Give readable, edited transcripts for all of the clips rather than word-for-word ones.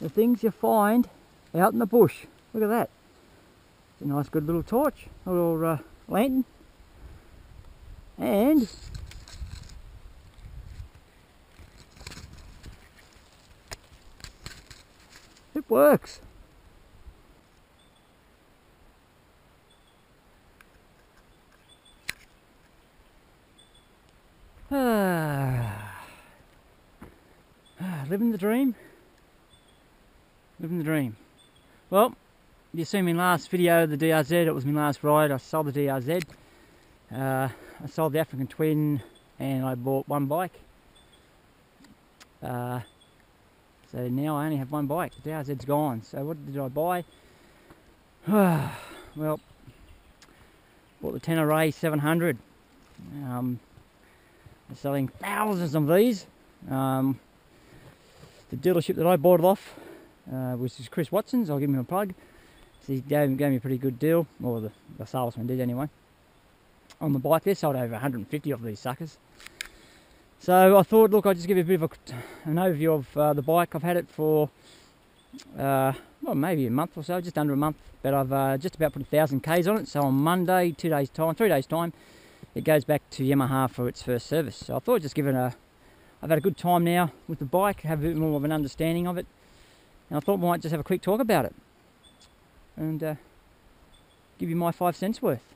the things you find out in the bush. Look at that. It's a nice good little torch, a little lantern. And it works. Living the dream. Living the dream. Well, you see my last video of the DRZ, it was my last ride. I sold the DRZ. I sold the African Twin and I bought one bike. So now I only have one bike. The DRZ's gone. So what did I buy? Well, bought the Tenere 700. They're selling thousands of these. The dealership that I bought it off was Chris Watson's. I'll give him a plug. So he gave me a pretty good deal, or the salesman did anyway. On the bike, they sold over 150 of these suckers. So I thought, look, I'll just give you a bit of an overview of the bike. I've had it for well, maybe a month or so, just under a month, but I've just about put 1,000 Ks on it. So on Monday, 3 days time, it goes back to Yamaha for its first service. So I thought I'd just give it I've had a good time now with the bike, have a bit more of an understanding of it, and I thought I might just have a quick talk about it and give you my 5 cents worth.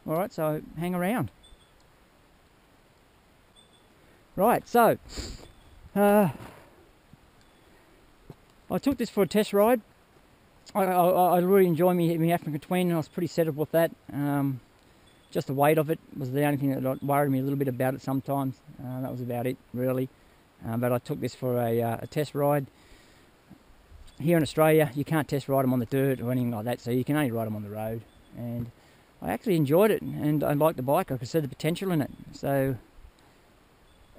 Alright, so hang around. Right, so I took this for a test ride. I really enjoy my African Twin, and I was pretty settled with that. Just the weight of it was the only thing that worried me a little bit about it sometimes. That was about it, really. But I took this for a test ride. Here in Australia, you can't test ride them on the dirt or anything like that, so you can only ride them on the road. And I actually enjoyed it, and I liked the bike. I could see the potential in it. So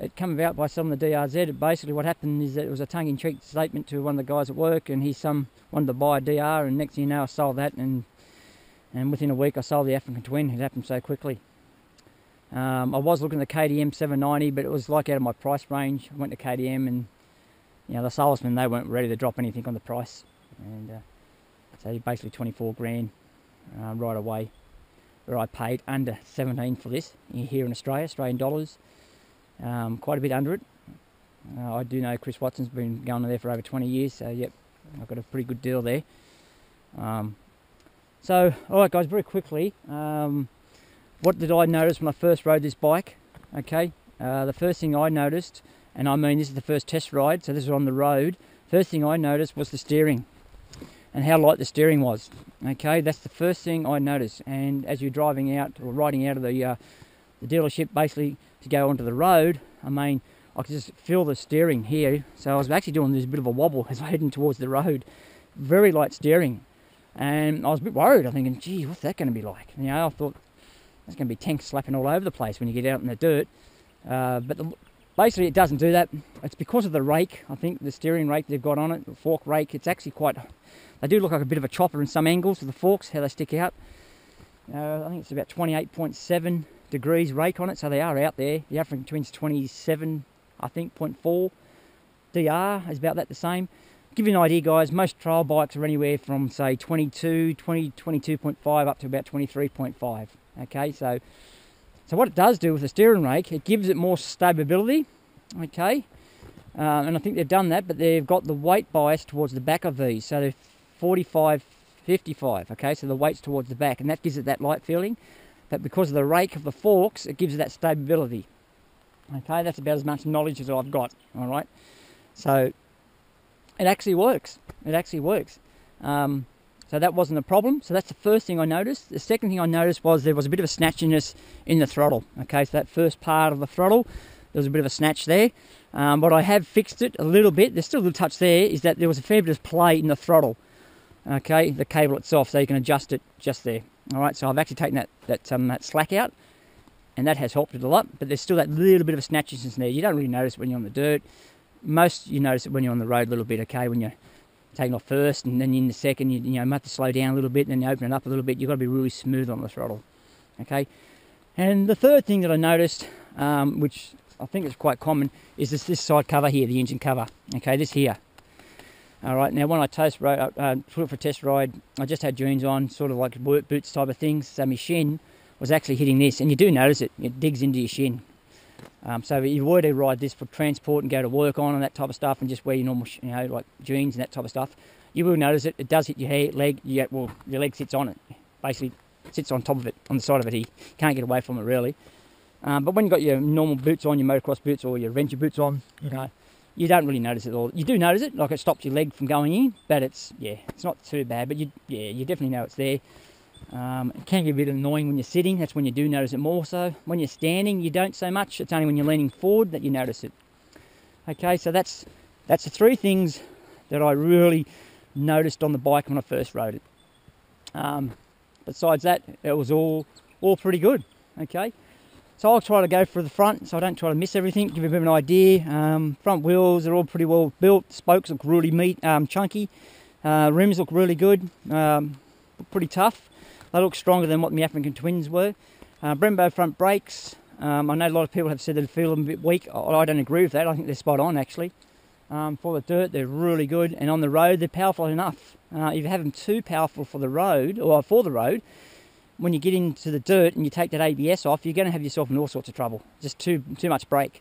it came about by selling the DRZ. Basically what happened is that it was a tongue-in-cheek statement to one of the guys at work, and he wanted to buy a DR, and next thing you know I sold that, and within a week I sold the African Twin. It happened so quickly. I was looking at the KTM 790, but it was like out of my price range. I went to KTM, and you know, the salesmen, they weren't ready to drop anything on the price, and so basically 24 grand right away, where I paid under 17 for this here in Australia, Australian dollars, quite a bit under it. I do know Chris Watson's been going there for over 20 years, so yep, I've got a pretty good deal there. So, alright guys, very quickly, what did I notice when I first rode this bike? Okay, the first thing I noticed, and I mean this is the first test ride, so this is on the road, first thing I noticed was the steering, and how light the steering was. Okay, that's the first thing I noticed, and as you're driving out, or riding out of the dealership, basically, to go onto the road, I mean, I could just feel the steering here, so I was actually doing this bit of a wobble as I heading towards the road. Very light steering. And I was a bit worried. I'm thinking, gee, what's that going to be like? You know, I thought there's going to be tanks slapping all over the place when you get out in the dirt. But basically, it doesn't do that. It's because of the rake. I think the steering rake they've got on it, the fork rake. It's actually quite. They do look like a bit of a chopper in some angles with the forks, how they stick out. I think it's about 28.7 degrees rake on it, so they are out there. The African Twin's 27, I think, 0.4. DR is about that the same. Give you an idea, guys, most trail bikes are anywhere from, say, 22.5 up to about 23.5. Okay, so what it does do with the steering rake, it gives it more stability. Okay, and I think they've done that, but they've got the weight bias towards the back of these, so they're 45, 55. Okay, so the weight's towards the back, and that gives it that light feeling. But because of the rake of the forks, it gives it that stability. Okay, that's about as much knowledge as I've got. All right, so it actually works. It actually works. So that wasn't a problem. So that's the first thing I noticed. The second thing I noticed was there was a bit of a snatchiness in the throttle. Okay, so that first part of the throttle, there was a bit of a snatch there. But I have fixed it a little bit. There's still a little touch there, is that there was a fair bit of play in the throttle. Okay, the cable itself, so you can adjust it just there. All right, so I've actually taken that slack out, and that has helped it a lot. But there's still that little bit of a snatchiness there. You don't really notice it when you're on the dirt. Most you notice it when you're on the road a little bit, okay, when you're taking off first and then in the second, you know, have to slow down a little bit and then you open it up a little bit. You've got to be really smooth on the throttle, okay. And the third thing that I noticed, which I think is quite common, is this side cover here, the engine cover, okay, this here. All right, now when I took it for a test ride, I just had jeans on, sort of like work boots type of things. So my shin was actually hitting this, and you do notice it. It digs into your shin. So if you were to ride this for transport and go to work on and that type of stuff, and just wear your normal, like jeans and that type of stuff, you will notice it. It does hit your leg. Your leg sits on it. Basically, sits on top of it, on the side of it. You can't get away from it really. But when you've got your normal boots on, your motocross boots or your adventure boots on, you don't really notice it at all. You do notice it, like it stops your leg from going in, but it's not too bad. But you definitely know it's there. It can be a bit annoying when you're sitting. That's when you do notice it more so. When you're standing, you don't so much. It's only when you're leaning forward that you notice it. Okay, so that's the three things that I really noticed on the bike when I first rode it. Besides that, it was all pretty good. Okay, so I'll try to go for the front, so I don't try to miss everything. Give you a bit of an idea. Front wheels are all pretty well built. Spokes look really chunky. Rims look really good. Pretty tough. They look stronger than what the African Twins were. Brembo front brakes. I know a lot of people have said they feel a bit weak. I don't agree with that. I think they're spot on actually. For the dirt, they're really good, and on the road, they're powerful enough. If you have them too powerful for the road, when you get into the dirt and you take that ABS off, you're going to have yourself in all sorts of trouble. Just too much brake,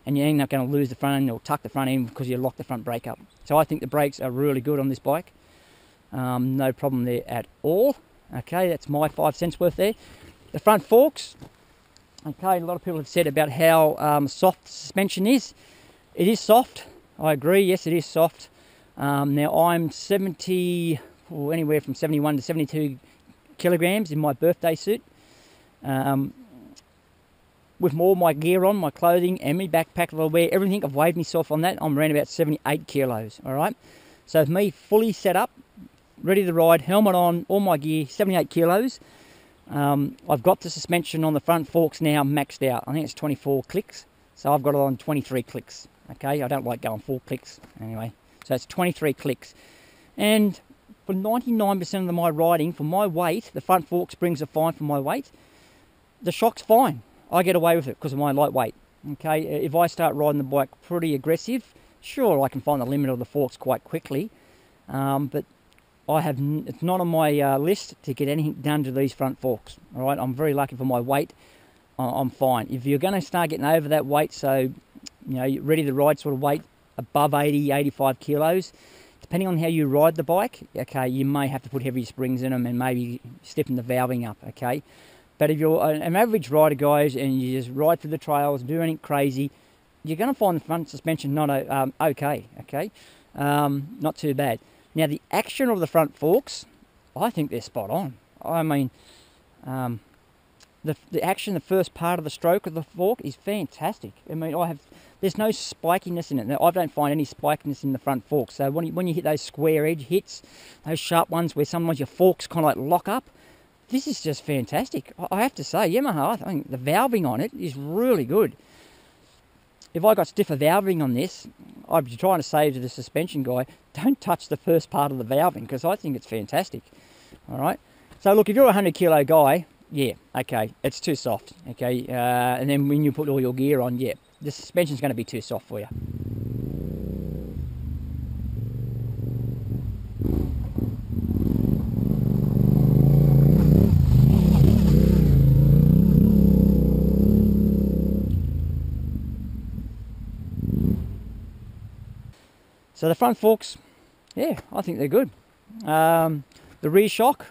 and you end up going to lose the front end or tuck the front end because you lock the front brake up. So I think the brakes are really good on this bike. No problem there at all. Okay, that's my 5 cents worth there. The front forks. Okay, a lot of people have said about how soft the suspension is. It is soft. I agree. Yes, it is soft. Now I'm anywhere from 71 to 72 kilograms in my birthday suit. With all my gear on, my clothing and my backpack that I wear, everything, I've weighed myself on that. I'm around about 78 kilos. All right. So with me fully set up, ready to ride, helmet on, all my gear, 78 kilos. I've got the suspension on the front forks now maxed out. I think it's 24 clicks. So I've got it on 23 clicks. Okay, I don't like going 4 clicks anyway. So it's 23 clicks. And for 99% of my riding, for my weight, the front fork springs are fine for my weight. The shock's fine. I get away with it because of my lightweight. Okay, if I start riding the bike pretty aggressive, sure, I can find the limit of the forks quite quickly. But it's not on my list to get anything done to these front forks. All right, I'm very lucky for my weight. I'm fine. If you're going to start getting over that weight, so you're ready to ride sort of weight above 80, 85 kilos, depending on how you ride the bike, okay, you may have to put heavy springs in them and maybe stiffen the valving up, okay? But if you're an average rider, guys, and you just ride through the trails, do anything crazy, you're going to find the front suspension not okay? Not too bad. Now, the action of the front forks, I think they're spot on. I mean, the action, the first part of the stroke of the fork is fantastic. I mean, there's no spikiness in it. Now, I don't find any spikiness in the front fork. So when you hit those square edge hits, those sharp ones where sometimes your forks kind of like lock up, this is just fantastic. I have to say, Yamaha, I think the valving on it is really good. If I got stiffer valving on this, I'd be trying to say to the suspension guy, don't touch the first part of the valving because I think it's fantastic. All right. So look, if you're a 100 kilo guy, yeah, okay, it's too soft. Okay, and then when you put all your gear on, yeah, the suspension's going to be too soft for you. So the front forks, yeah, I think they're good. The rear shock,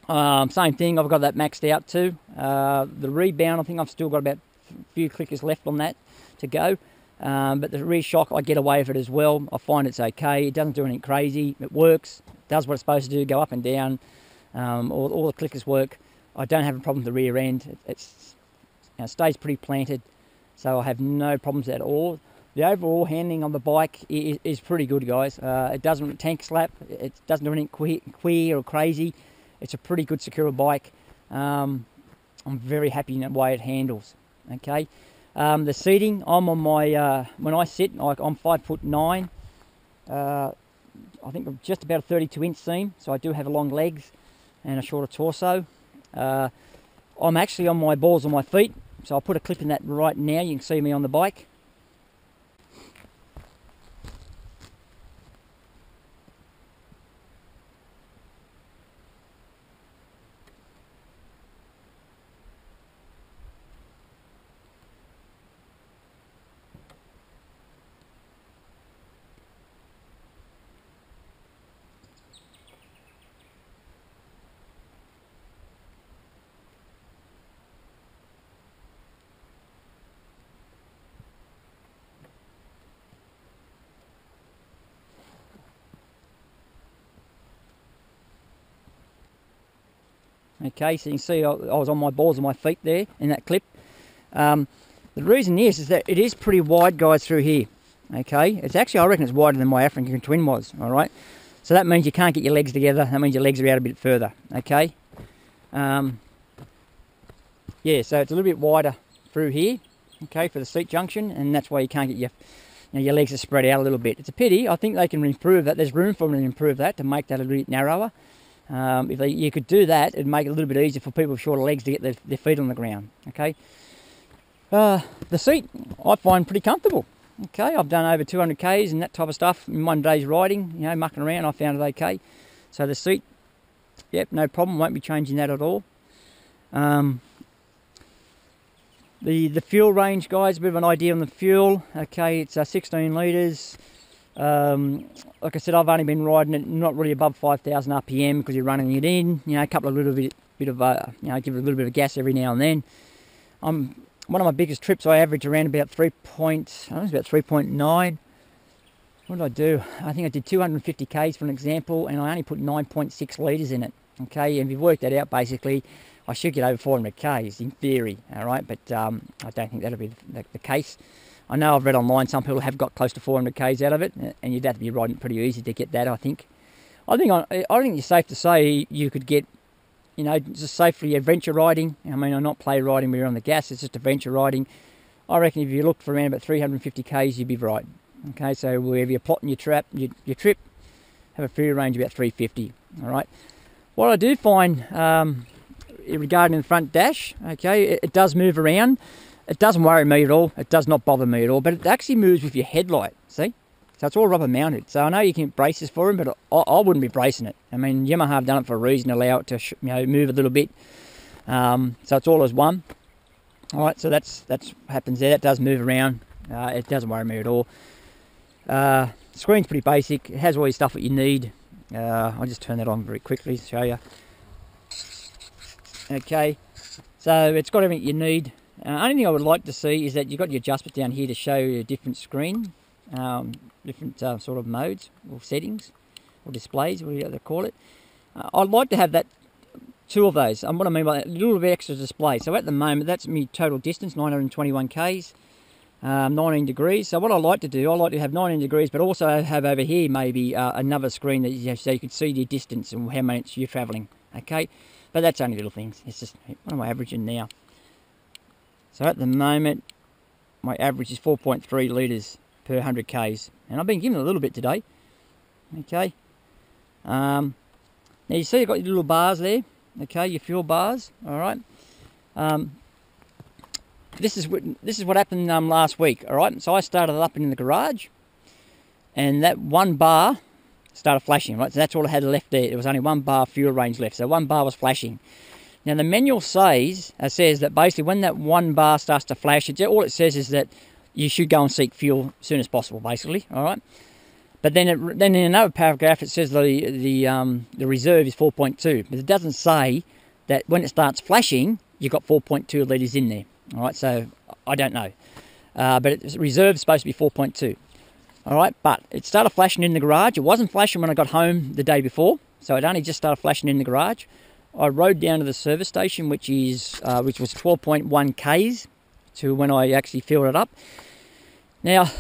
same thing, I've got that maxed out too. The rebound, I think I've still got about a few clickers left on that to go. But the rear shock, I get away with it as well. I find it's okay. It doesn't do anything crazy. It works. It does what it's supposed to do, go up and down. All the clickers work. I don't have a problem with the rear end. It stays pretty planted, so I have no problems at all. The overall handling on the bike is pretty good, guys. It doesn't tank slap. It doesn't do anything queer or crazy. It's a pretty good, secure bike. I'm very happy in the way it handles. Okay. The seating, I'm on my, when I sit, I'm 5'9". I think I'm just about a 32-inch seam, so I do have long legs and a shorter torso. I'm actually on my balls on my feet, so I'll put a clip in that right now. You can see me on the bike. Okay, so you can see I was on my balls and my feet there in that clip. The reason is that it is pretty wide, guys, through here. Okay, it's actually, I reckon it's wider than my African twin was. All right, so that means you can't get your legs together. That means your legs are out a bit further. Okay, yeah, so it's a little bit wider through here. Okay, for the seat junction, and that's why you can't get your legs are spread out a little bit. It's a pity. I think they can improve that. There's room for them to improve that, to make that a little bit narrower. If you could do that, it'd make it a little bit easier for people with shorter legs to get their feet on the ground. Okay. The seat I find pretty comfortable. Okay, I've done over 200 Ks and that type of stuff in one day's riding. You know, mucking around, I found it okay. So the seat, yep, no problem. Won't be changing that at all. The fuel range, guys, a bit of an idea on the fuel. Okay, it's 16 litres. Like I said, I've only been riding it not really above 5,000 RPM because you're running it in. You know, a couple of little bit of you know, give it a little bit of gas every now and then. One of my biggest trips, I average around about 3.9. What did I do? I think I did 250 Ks for an example, and I only put 9.6 litres in it. Okay, and if you work that out, basically, I should get over 400 Ks in theory. All right, but I don't think that'll be the case. I know I've read online some people have got close to 400 Ks out of it, and you'd have to be riding pretty easy to get that. I think it's safe to say you could get, you know, just safely adventure riding. I mean, I'm not play riding where you're on the gas, it's just adventure riding. I reckon if you look for around about 350 Ks, you'd be right. Okay, so wherever you're plotting your trip, have a fuel range about 350. All right. What I do find regarding the front dash, okay, it does move around. It doesn't worry me at all. It does not bother me at all, but it actually moves with your headlight, see? So it's all rubber mounted. So I know you can get braces for them, but I wouldn't be bracing it. I mean, Yamaha have done it for a reason, allow it to move a little bit. So it's all as one. All right, so that's what happens there. That does move around. It doesn't worry me at all. Screen's pretty basic. It has all your stuff that you need. I'll just turn that on very quickly to show you. Okay, so it's got everything you need. Only thing I would like to see is that you've got your adjustment down here to show you a different screen, different sort of modes or settings or displays, whatever they call it. I'd like to have that, two of those. What I mean by that, a little bit extra display. So at the moment, that's my total distance, 921 Ks, 19 degrees. So what I like to do, I like to have 19 degrees, but also have over here maybe another screen that so you can see the distance and how much you're travelling. Okay, but that's only little things. It's just, what am I averaging now? So at the moment, my average is 4.3 litres per 100 Ks. And I've been given a little bit today. Okay. Now you see you've got your little bars there. Okay, your fuel bars. All right. This is what happened last week. All right. So I started up in the garage, and that one bar started flashing. Right. So that's all I had left there. There was only one bar fuel range left. So one bar was flashing. Now the manual says that basically when that one bar starts to flash, all it says is that you should go and seek fuel as soon as possible, basically. All right. But then in another paragraph it says the reserve is 4.2, but it doesn't say that when it starts flashing you've got 4.2 litres in there. All right. So I don't know, but reserve is supposed to be 4.2. All right. But it started flashing in the garage. It wasn't flashing when I got home the day before, so it only just started flashing in the garage. I rode down to the service station, which was 12.1 Ks to when I actually filled it up. Now,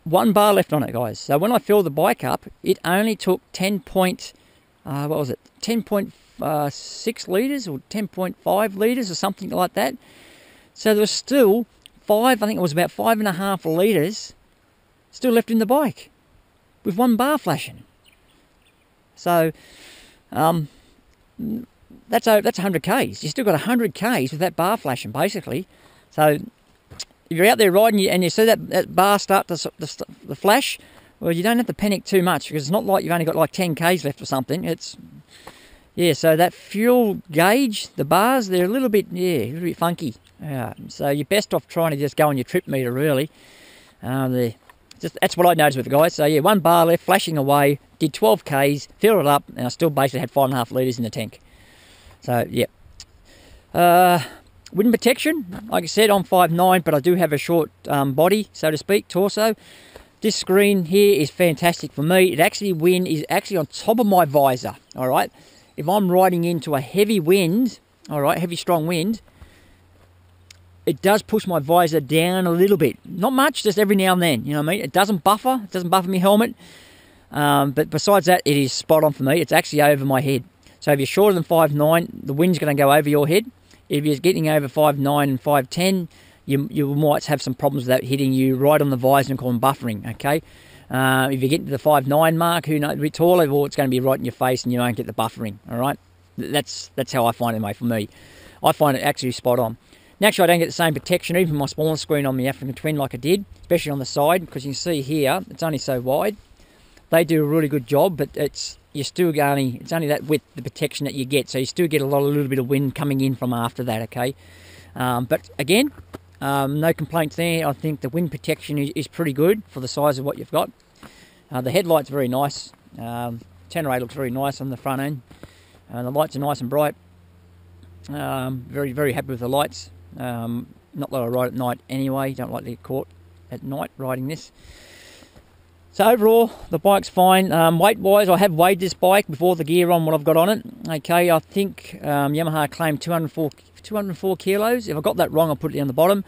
one bar left on it, guys. So when I filled the bike up, it only took 10.6 litres or 10.5 litres or something like that. So there was still I think it was about 5.5 litres still left in the bike with one bar flashing. So, that's 100 Ks. You still got 100 Ks with that bar flashing, basically. So if you're out there riding and you see that bar start to flash, well, you don't have to panic too much because it's not like you've only got like 10 Ks left or something. So that fuel gauge, the bars, they're a little bit funky. So you're best off trying to just go on your trip meter, really. That's what I noticed with the guys. So yeah, one bar left, flashing away, did 12 Ks, filled it up, and I still basically had 5.5 litres in the tank. So yeah. Wind protection, like I said, I'm 5'9", but I do have a short body, so to speak, torso. This screen here is fantastic for me. Wind is actually on top of my visor, all right? if I'm riding into a heavy wind, all right, heavy strong wind, it does push my visor down a little bit. Not much, just every now and then, you know what I mean? It doesn't buffer my helmet. But besides that, it is spot on for me. It's actually over my head. So if you're shorter than 5'9", the wind's going to go over your head. If you're getting over 5'9" and 5'10", you might have some problems with that hitting you right on the visor and call them buffering, okay? If you get to the 5'9" mark, who knows, a bit taller, well, it's going to be right in your face and you won't get the buffering, all right? That's how I find it, mate, for me. I find it actually spot on. Naturally, I don't get the same protection, even my smaller screen on the African Twin like I did, especially on the side, because you can see here, it's only so wide. They do a really good job, but it's only that width, the protection that you get, so you still get a little bit of wind coming in from after that, okay? But again, no complaints there. I think the wind protection is pretty good for the size of what you've got. The headlight's very nice. Tenere looks very nice on the front end. The lights are nice and bright. Very, very happy with the lights. Not that I ride at night anyway. Don't like to get caught at night riding this. So overall, the bike's fine. Weight-wise, I have weighed this bike before the gear on what I've got on it. Okay, I think Yamaha claimed 204 kilos. If I got that wrong, I'll put it down the bottom.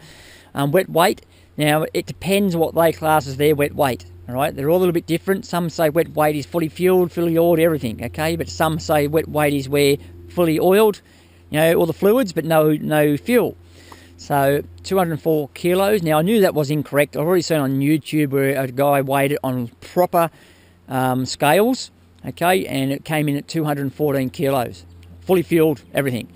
Wet weight. Now, it depends what they class as their wet weight. All right, they're all a little bit different. Some say wet weight is fully fueled, fully oiled, everything. Okay, but some say wet weight is where fully oiled, you know, all the fluids, but no fuel. So 204 kilos. Now I knew that was incorrect. I've already seen on YouTube where a guy weighed it on proper scales, okay, and it came in at 214 kilos, fully fueled, everything.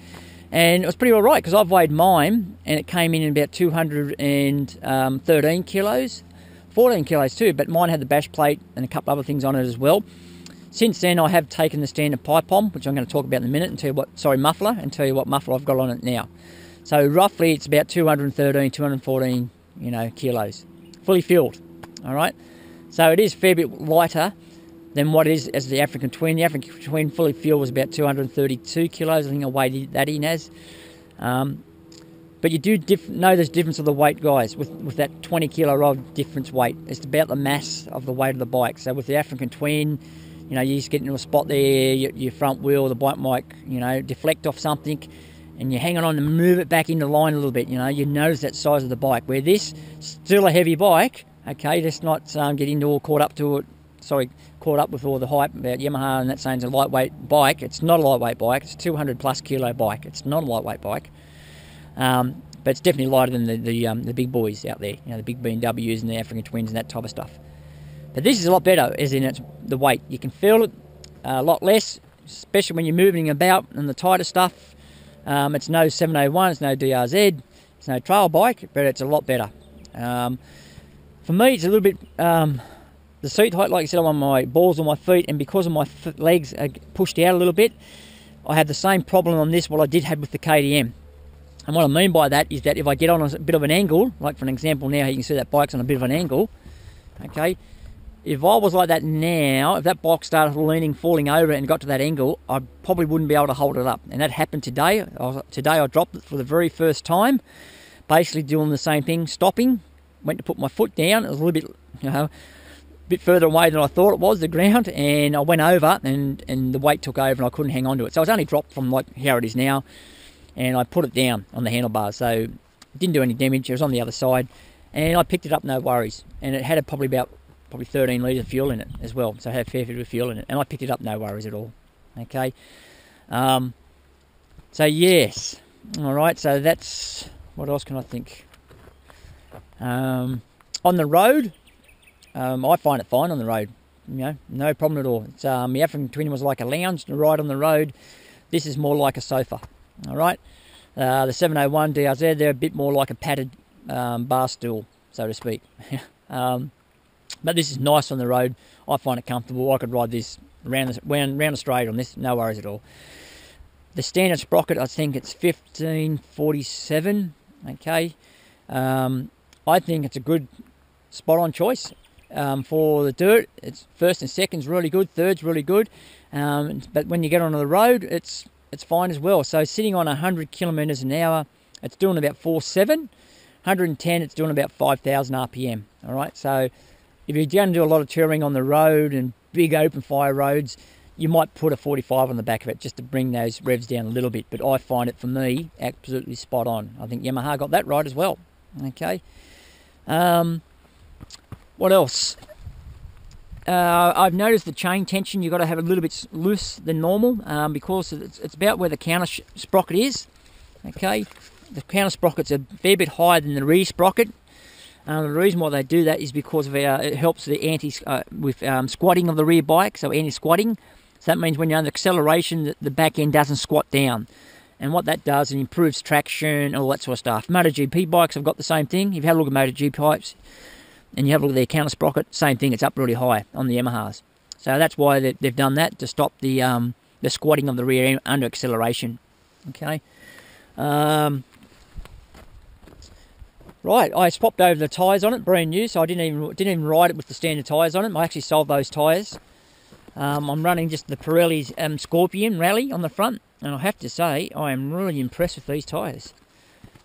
And it was pretty all right because I've weighed mine and it came in at about 213 kilos, 14 kilos too, but mine had the bash plate and a couple other things on it as well. Since then, I have taken the standard pipe bomb, which I'm going to talk about in a minute, and tell you what muffler I've got on it now. So roughly it's about 213, 214, kilos, fully fueled, all right? So it is a fair bit lighter than what it is as the African Twin. The African Twin fully fueled was about 232 kilos, I think I weighed that in as. But you do know there's difference of the weight, guys, with that 20 kilo rod difference weight. It's about the mass of the weight of the bike. So with the African Twin, you just get into a spot there, your front wheel, the bike might, deflect off something, and you're hanging on to move it back into line a little bit, you notice that size of the bike. Where this, still a heavy bike, okay, just not get into all caught up with all the hype about Yamaha and that saying it's a lightweight bike. It's not a lightweight bike, it's a 200 plus kilo bike. It's not a lightweight bike. But it's definitely lighter than the big boys out there, the big BMWs and the African Twins and that type of stuff. But this is a lot better, as in it's the weight. You can feel it a lot less, especially when you're moving about and the tighter stuff. It's no 701, it's no DRZ, it's no trail bike, but it's a lot better. For me, it's a little bit, the seat height, like I said, I'm on my balls on my feet, and because of my legs are pushed out a little bit, I have the same problem on this what I did have with the KTM. And what I mean by that is that if I get on a bit of an angle, like for an example now, you can see that bike's on a bit of an angle, okay? If I was like that now, if that bike started leaning, falling over and got to that angle, I probably wouldn't be able to hold it up. And that happened today. Today I dropped it for the very first time, basically doing the same thing, stopping, went to put my foot down. It was a little bit, a bit further away than I thought it was, the ground, and I went over and the weight took over and I couldn't hang on to it. So it's only dropped from like how it is now, and I put it down on the handlebars. So it didn't do any damage. It was on the other side, and I picked it up, no worries. And it had probably 13 litres of fuel in it as well, so I had a fair bit of fuel in it, and I picked it up, no worries at all. Okay, so yes, all right. So that's what else can I think? On the road, I find it fine on the road. No problem at all. It's the African Twin was like a lounge to ride on the road. This is more like a sofa. All right. The 701 DRZ, they're a bit more like a padded bar stool, so to speak. But this is nice on the road. I find it comfortable. I could ride this round the straight on this, no worries at all. The standard sprocket, I think it's 1547. Okay, I think it's a good spot-on choice for the dirt. It's first and second's really good, third's really good. But when you get onto the road, it's fine as well. So sitting on 100 kilometers an hour, it's doing about 4.7. 110, it's doing about 5,000 RPM. All right, so if you're going to do a lot of touring on the road and big open fire roads, You might put a 45 on the back of it just to bring those revs down a little bit, but I find it, for me, absolutely spot on. I think Yamaha got that right as well. Okay. What else? I've noticed the chain tension, you've got to have a little bit loose than normal, because it's about where the counter sprocket is. Okay. The counter sprocket's a fair bit higher than the rear sprocket. The reason why they do that is because of it helps the squatting of the rear bike, so anti-squatting. So that means when you're under acceleration, the back end doesn't squat down. And what that does, it improves traction, all that sort of stuff. MotoGP bikes have got the same thing. If you have a look at MotoGP bikes and you have a look at their counter sprocket, same thing, it's up really high on the Yamahas. So that's why they've done that, to stop the squatting of the rear under acceleration. Okay. Right, I swapped over the tyres on it, brand new, so I didn't even ride it with the standard tyres on it. I actually sold those tyres. I'm running just the Pirelli Scorpion Rally on the front, and I have to say, I am really impressed with these tyres.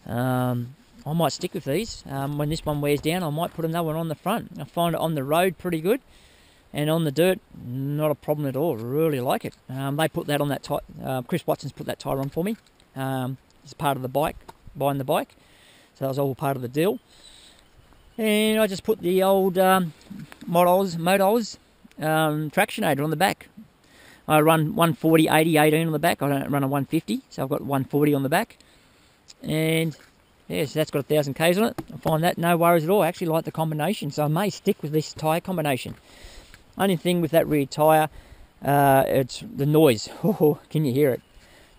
I might stick with these. When this one wears down, I might put another one on the front. I find it on the road pretty good, and on the dirt, not a problem at all. Really like it. They put that on that tyre. Chris Watson's put that tyre on for me. It's part of the bike, buying the bike. So that was all part of the deal. And I just put the old Motos tractionator on the back. I run 140, 80, 18 on the back. I don't run a 150, so I've got 140 on the back. And yeah, so that's got 1,000 Ks on it. I find that no worries at all. I actually like the combination, so I may stick with this tyre combination. Only thing with that rear tyre, it's the noise. Oh, can you hear it?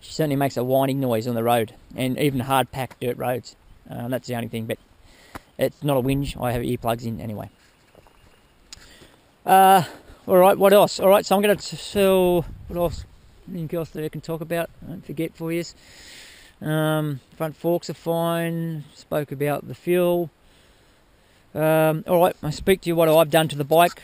She certainly makes a whining noise on the road, and even hard-packed dirt roads. That's the only thing, but it's not a whinge. I have earplugs in anyway. Alright, what else? Alright, so I'm going to sell... What else? Anything else that I can talk about? I don't forget for you. Front forks are fine. Spoke about the fuel. Alright, I speak to you what I've done to the bike.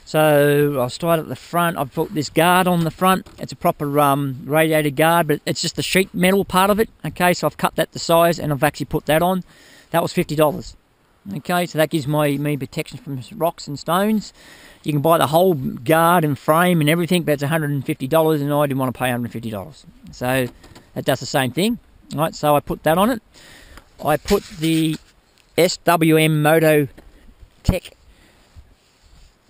So I'll start at the front. I've put this guard on the front. It's a proper radiator guard, but it's just the sheet metal part of it. Okay, so I've cut that to size and I've actually put that on. That was $50. Okay, so that gives me protection from rocks and stones. You can buy the whole guard and frame and everything, but it's $150, and I didn't want to pay $150. So that does the same thing. All right, so I put that on it. I put the SWM Moto Tech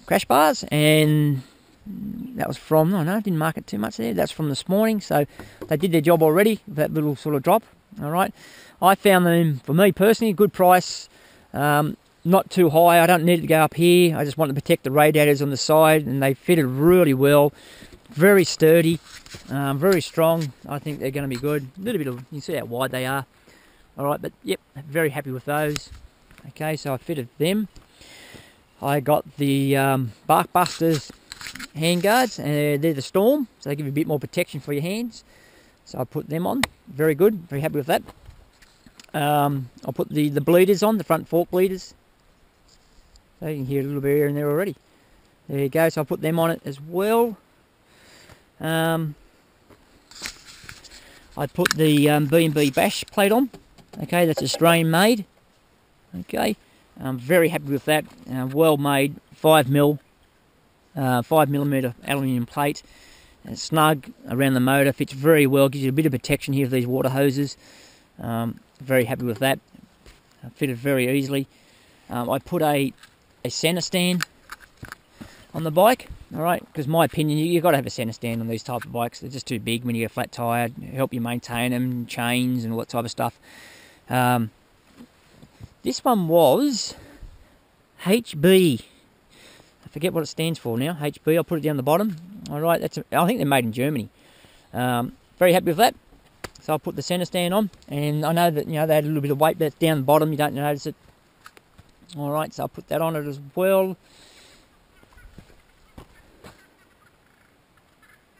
crash bars, and that was from, I didn't mark it too much there. That's from this morning, so they did their job already, that little sort of drop. All right, I found them, for me personally, good price, not too high. I don't need it to go up here. I just want to protect the radiators on the side, and they fitted really well. Very sturdy, very strong. I think they're going to be good. A little bit of, you can see how wide they are. All right, but yep, very happy with those. Okay, so I fitted them. I got the Bark Busters handguards, and they're the Storm, so they give you a bit more protection for your hands. So I put them on. Very good, very happy with that. I'll put the bleeders on, the front fork bleeders. So you can hear a little bit of air in there already. There you go, so I'll put them on it as well. I put the B&B Bash plate on. Okay, that's Australian made. Okay. I'm very happy with that. Well made, 5mm aluminium plate. And snug around the motor, fits very well, gives you a bit of protection here for these water hoses. Very happy with that. Fitted very easily. I put a centre stand on the bike. All right, because my opinion, you've got to have a centre stand on these type of bikes. They're just too big when you get a flat tyre. Help you maintain them, chains and all that type of stuff. This one was HB. I forget what it stands for now. HB. I'll put it down the bottom. All right. I think they're made in Germany. Very happy with that. So I'll put the centre stand on, and I know that they had a little bit of weight that's down the bottom. You don't notice it. All right. So I'll put that on it as well.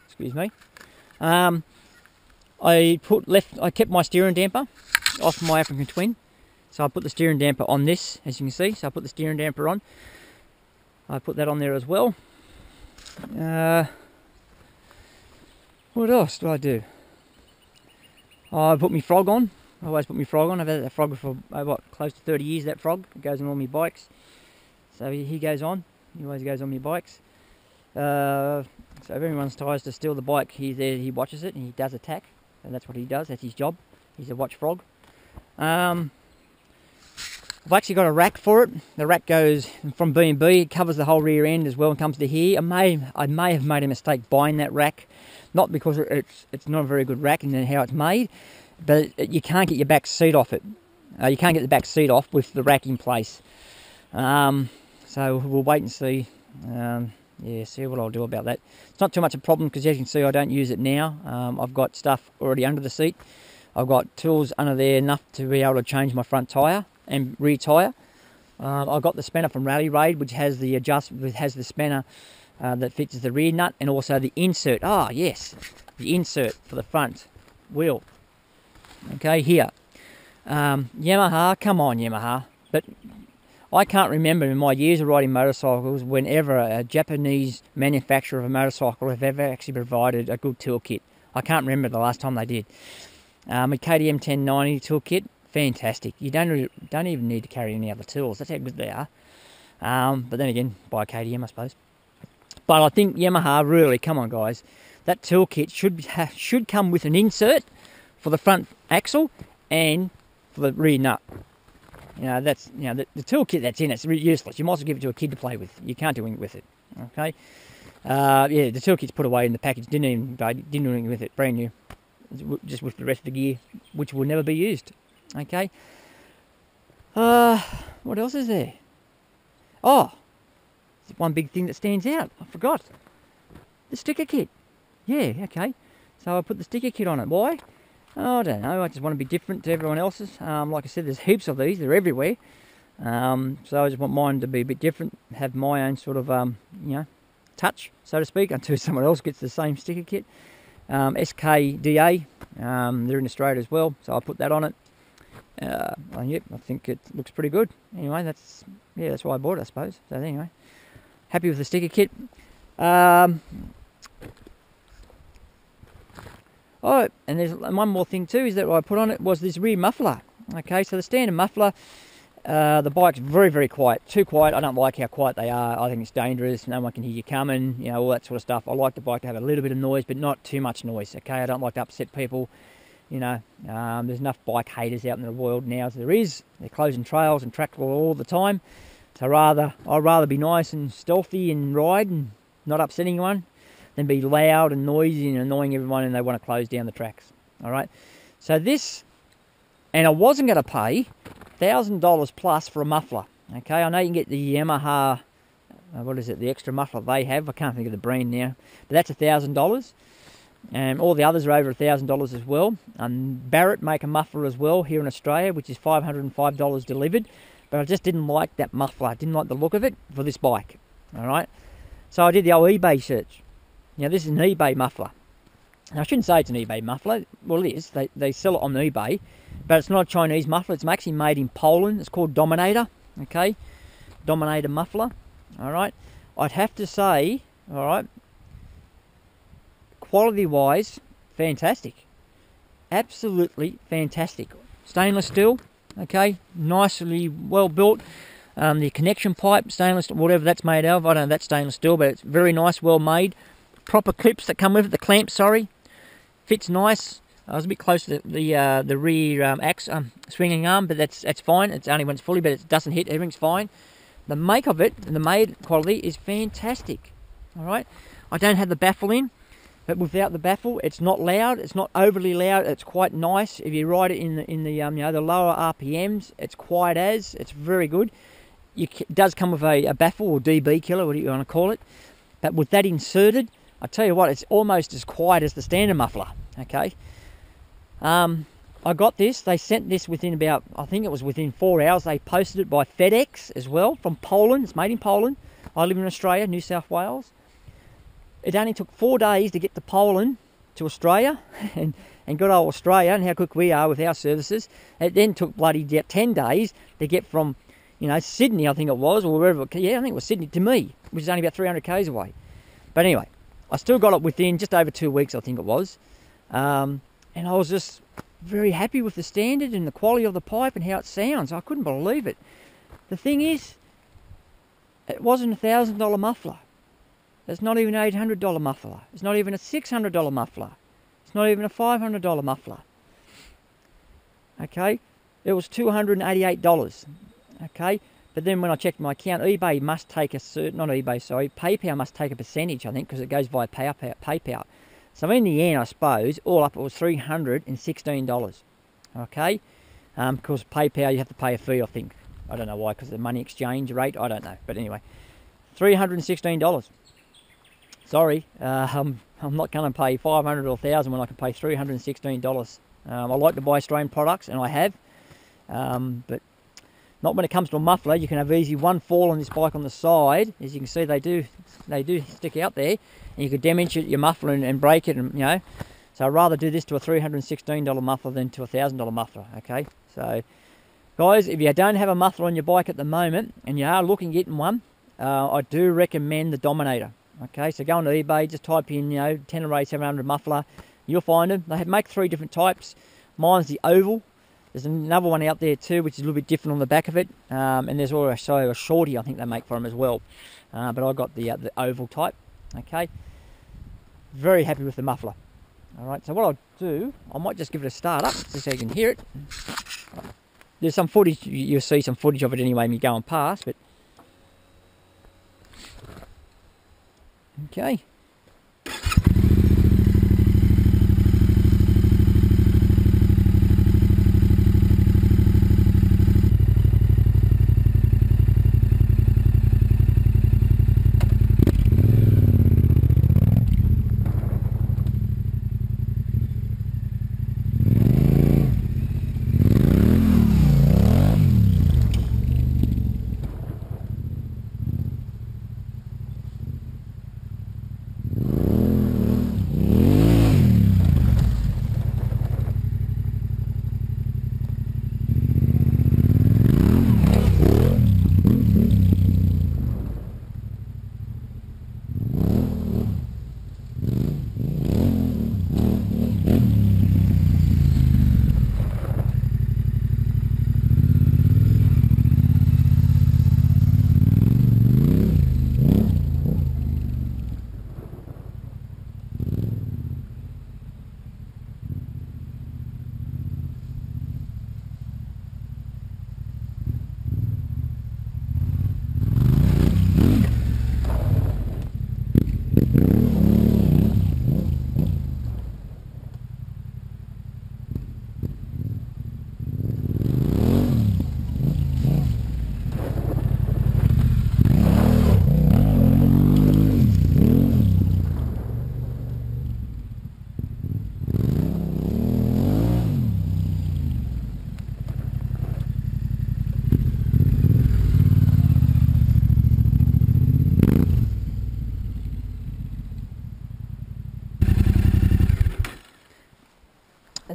Excuse me. I kept my steering damper off my African Twin. So I put the steering damper on this, as you can see. So I put the steering damper on. I put that on there as well. What else do I do? I put my frog on. I always put my frog on. I've had that frog for, close to 30 years, that frog. It goes on all my bikes. So he goes on. He always goes on my bikes. So if everyone tries to steal the bike, he's there, he watches it, and he does attack. And that's what he does, that's his job. He's a watch frog. I've actually got a rack for it. The rack goes from B&B, it covers the whole rear end as well and comes to here. I may have made a mistake buying that rack, not because it's not a very good rack in how it's made, but you can't get your back seat off it. You can't get the back seat off with the rack in place. So we'll wait and see. Yeah, see what I'll do about that. It's not too much a problem because as you can see I don't use it now. I've got stuff already under the seat. I've got tools under there enough to be able to change my front tyre and rear tyre. I've got the spanner from Rally Raid, which has the the spanner that fits the rear nut, and also the insert. Ah, yes, the insert for the front wheel. Okay, here. Yamaha, come on Yamaha. But I can't remember in my years of riding motorcycles whenever a Japanese manufacturer of a motorcycle have ever actually provided a good toolkit. I can't remember the last time they did. A KTM 1090 toolkit, fantastic. You don't even need to carry any other tools. That's how good they are. But then again, buy a KTM, I suppose. But I think Yamaha, really, come on guys, that toolkit should come with an insert for the front axle and for the rear nut. The toolkit that's in it's useless. You might as well give it to a kid to play with. You can't do anything with it. Okay. Yeah, the toolkit's put away in the package. Didn't do anything with it. Brand new, just with the rest of the gear, which will never be used. Okay. What else is there? Oh, there's one big thing that stands out. I forgot. The sticker kit. Yeah. Okay. So I put the sticker kit on it. Why? Oh, I don't know, I just want to be different to everyone else's. Like I said, there's heaps of these, they're everywhere. So I just want mine to be a bit different, have my own sort of, touch, so to speak, until someone else gets the same sticker kit. SKDA, they're in Australia as well, so I put that on it. Yep, I think it looks pretty good. Anyway, that's why I bought it, I suppose. So anyway, happy with the sticker kit. Oh, and there's one more thing too, is that what I put on it was this rear muffler. Okay, so the standard muffler, the bike's very, very quiet. Too quiet. I don't like how quiet they are. I think it's dangerous. No one can hear you coming, all that sort of stuff. I like the bike to have a little bit of noise, but not too much noise. Okay, I don't like to upset people. There's enough bike haters out in the world now as there is. They're closing trails and tracks all the time. So I'd rather be nice and stealthy and ride and not upset anyone than be loud and noisy and annoying everyone and they want to close down the tracks. All right. So this, and I wasn't going to pay $1,000 plus for a muffler. Okay, I know you can get the Yamaha, the extra muffler they have. I can't think of the brand now, but that's $1,000. And all the others are over $1,000 as well. Barrett make a muffler as well here in Australia, which is $505 delivered. But I just didn't like that muffler. I didn't like the look of it for this bike. All right. So I did the old eBay search. This is an eBay muffler. Now, I shouldn't say it's an eBay muffler. Well, it is. They sell it on eBay. But it's not a Chinese muffler. It's actually made in Poland. It's called Dominator. Okay. Dominator muffler. All right. I'd have to say, all right, quality-wise, fantastic. Absolutely fantastic. Stainless steel. Okay. Nicely well built. The connection pipe, stainless, whatever that's made of. I don't know if that's stainless steel, but it's very nice, well made. Proper clips that come with it, the clamp, sorry. Fits nice. I was a bit close to the rear swinging arm, but that's fine. It's only when it's fully, but it doesn't hit, everything's fine. The make of it, and the made quality is fantastic. Alright, I don't have the baffle in, but without the baffle, it's not loud, it's not overly loud, it's quite nice. If you ride it in the lower RPMs, it's quiet as, it's very good. It does come with a baffle or DB killer, whatever you want to call it. But with that inserted, I tell you what, it's almost as quiet as the standard muffler. Okay. I got this. They sent this within about, I think it was within 4 hours. They posted it by FedEx as well from Poland. It's made in Poland. I live in Australia, New South Wales. It only took 4 days to get to Poland, to Australia, and good old Australia, and how quick we are with our services. It then took bloody 10 days to get from, Sydney, I think it was, or wherever. Yeah, I think it was Sydney to me, which is only about 300 k's away. But anyway, I still got it within just over 2 weeks, I think it was. And I was just very happy with the standard and the quality of the pipe and how it sounds. I couldn't believe it. The thing is, it wasn't a $1,000 muffler. It's not even an $800 muffler. It's not even a $600 muffler. It's not even a $500 muffler. Okay, it was $288. Okay, but then when I checked my account, eBay must take a certain, not eBay, sorry, PayPal must take a percentage, I think, because it goes via PayPal. So in the end, I suppose, all up it was $316. Okay, because PayPal you have to pay a fee, I think. I don't know why, because of the money exchange rate, I don't know. But anyway, $316. Sorry, I'm not going to pay $500 or $1,000 when I can pay $316. I like to buy Australian products, and I have, but not when it comes to a muffler. You can have easy one fall on this bike on the side. As you can see, they do stick out there, and you could damage your muffler and break it, and you know. So I'd rather do this to a $316 muffler than to a $1,000 muffler. Okay, so guys, if you don't have a muffler on your bike at the moment and you are looking at getting one, I do recommend the Dominator. Okay, so go on to eBay, just type in, you know, Tenere 700 muffler. You'll find them. They make 3 different types. Mine's the oval. There's another one out there too, which is a little bit different on the back of it. And there's also a shorty, I think they make for them as well. But I got the oval type. Okay. Very happy with the muffler. All right. So what I'll do, I might just give it a start up just so you can hear it. There's some footage. You'll see some footage of it anyway when you're going past. But okay.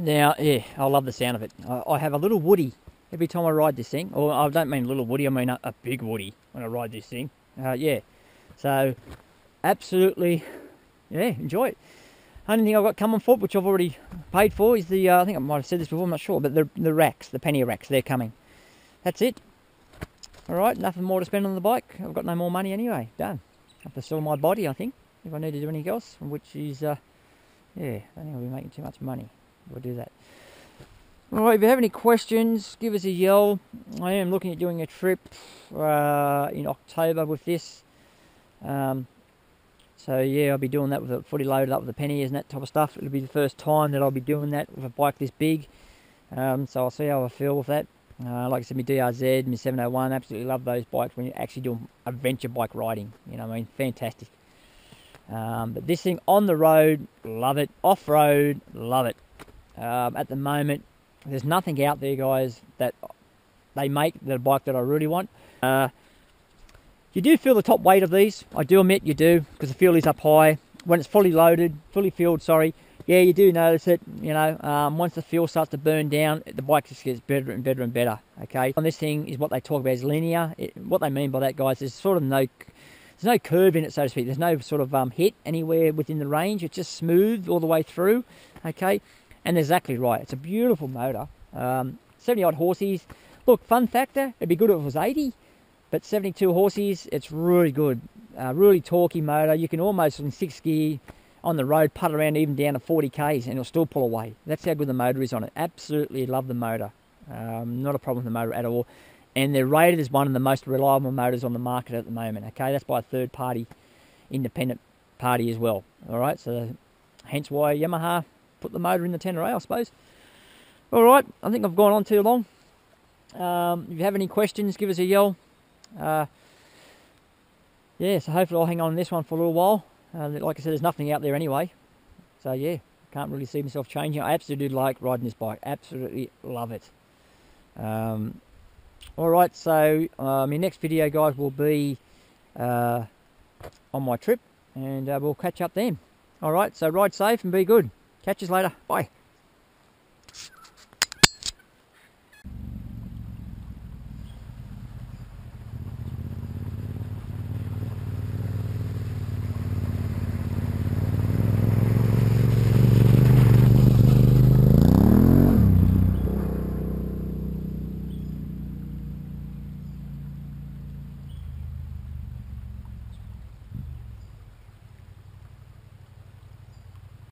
Now, yeah, I love the sound of it. I have a little woody every time I ride this thing. Or I don't mean a little woody, I mean a big woody when I ride this thing. Yeah, so absolutely, yeah, enjoy it. Only thing I've got coming for, which I've already paid for, is the, I think I might have said this before, I'm not sure, but the racks, the pannier racks, they're coming. That's it. All right, nothing more to spend on the bike. I've got no more money anyway. Done. I have to sell my body, I think, if I need to do anything else, which is, yeah, I don't think I'll be making too much money. We'll do that. Alright, if you have any questions, give us a yell. I am looking at doing a trip in October with this. So yeah, I'll be doing that with it fully loaded up with the pennies and that type of stuff. It'll be the first time that I'll be doing that with a bike this big. So I'll see how I feel with that. Like I said, my DRZ, my 701, absolutely love those bikes when you're actually doing adventure bike riding. You know what I mean? Fantastic. But this thing on the road, love it. Off-road, love it. At the moment, there's nothing out there, guys, that they make the bike that I really want. You do feel the top weight of these. I do admit you do, because the fuel is up high. When it's fully loaded, fully fueled, sorry, yeah, you do notice it. You know, once the fuel starts to burn down, the bike just gets better and better and better. Okay, on this thing is what they talk about as linear. What they mean by that, guys, is sort of there's no curve in it, so to speak. There's no sort of hit anywhere within the range. It's just smooth all the way through. Okay. And they're exactly right. It's a beautiful motor. 70 odd horses. Look, fun factor, it'd be good if it was 80, but 72 horses, it's really good. really torquey motor. You can almost in 6th gear on the road putt around even down to 40 k's and it'll still pull away. That's how good the motor is on it. Absolutely love the motor. Not a problem with the motor at all. And they're rated as one of the most reliable motors on the market at the moment. Okay, that's by a third party, independent party as well. All right, so hence why Yamaha put the motor in the Tenere, I suppose. All right, I think I've gone on too long. If you have any questions, give us a yell. Yeah, so hopefully I'll hang on this one for a little while. Like I said, there's nothing out there anyway. So yeah, can't really see myself changing. I absolutely like riding this bike. Absolutely love it. All right, so my next video, guys, will be on my trip, and we'll catch up then. All right, so ride safe and be good. Catch you later. Bye.